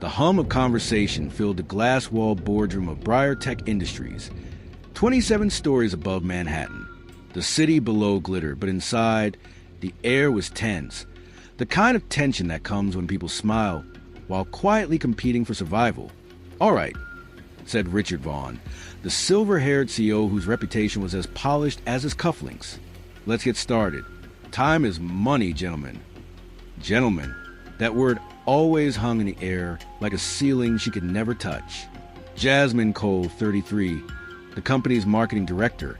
The hum of conversation filled the glass-walled boardroom of BriarTech Industries, 27 stories above Manhattan. The city below glittered, but inside, the air was tense. The kind of tension that comes when people smile while quietly competing for survival. "All right," said Richard Vaughn, the silver-haired CEO whose reputation was as polished as his cufflinks. "Let's get started. Time is money, gentlemen." Gentlemen. That word always hung in the air like a ceiling she could never touch. Jasmine Cole, 33, the company's marketing director,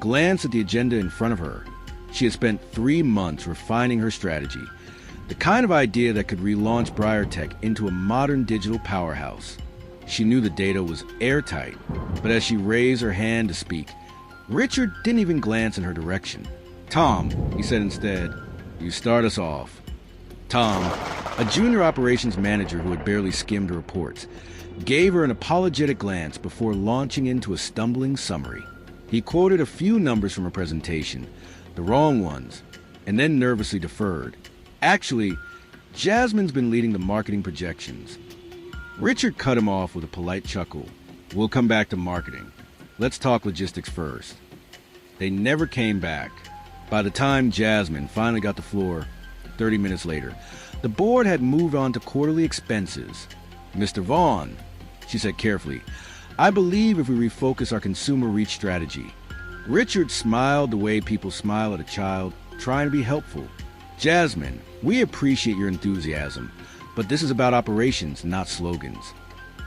glanced at the agenda in front of her. She had spent 3 months refining her strategy, the kind of idea that could relaunch BriarTech into a modern digital powerhouse. She knew the data was airtight, but as she raised her hand to speak, Richard didn't even glance in her direction. "Tom," he said instead, "you start us off." Tom, a junior operations manager who had barely skimmed her reports, gave her an apologetic glance before launching into a stumbling summary. He quoted a few numbers from her presentation, the wrong ones, and then nervously deferred. "Actually, Jasmine's been leading the marketing projections." Richard cut him off with a polite chuckle. "We'll come back to marketing. Let's talk logistics first." They never came back. By the time Jasmine finally got the floor, 30 minutes later, the board had moved on to quarterly expenses. "Mr. Vaughn," she said carefully, "I believe if we refocus our consumer reach strategy." Richard smiled the way people smile at a child trying to be helpful. "Jasmine, we appreciate your enthusiasm, but this is about operations, not slogans.